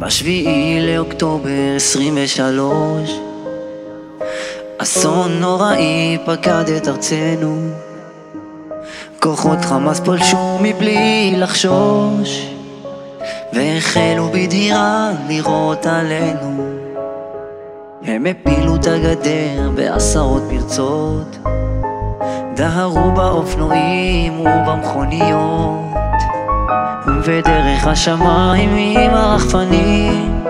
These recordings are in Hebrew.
בשביעי לאוקטובר 23 אסון נוראי פקד את ארצנו. כוחות חמאס פולשו מבלי לחשוש והחלו בדהירה לירות עלינו. הם הפילו את הגדר בעשרות פרצות, דהרו באופנועים ובמכוניות ודרך השמיים עם הרחפנים,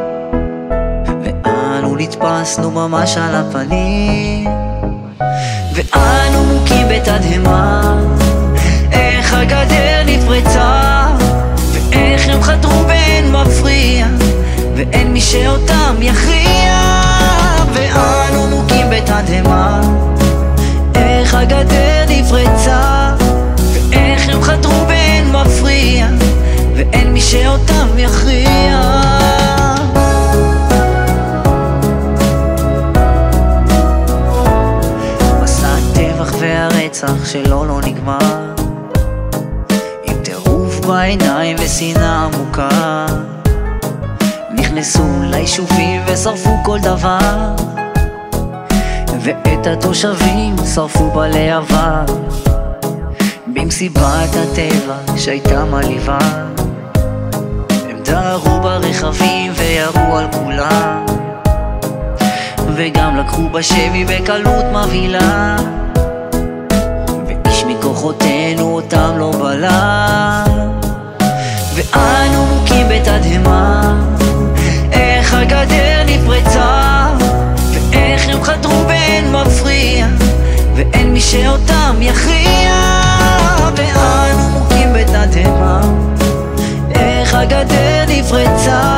ואנו נתפסנו ממש על הפנים, ואנו מוכים בתדהמה איך הגדר נפרצה ואיך הם חדרו באין מפריע ואין מי שאותם יכריע. ואנו מוכים בתדהמה איך הגדר נפרצה ואיך הם חדרו באין מפריע ואין מי שאותם יכריע. מסע הטבח והרצח שלו לא נגמר, עם טירוף בעיניים ושנאה עמוקה. נכנסו ליישובים ושרפו כל דבר, ואת התושבים שרפו בלהבה. במסיבת הטבע שהייתה מלאיבה, הם דהרו ברכבים וירו על כולם, וגם לקחו בשבי בקלות מבהילה, ואיש מכוחותינו אותם לא בלם. ואנו מוכים בתדהמה איך הגדר נפרצה ואיך הם חדרו באין מפריע ואין מי שאותם יכריע. ואנו מוכים בתדהמה איך הגדר נפרצה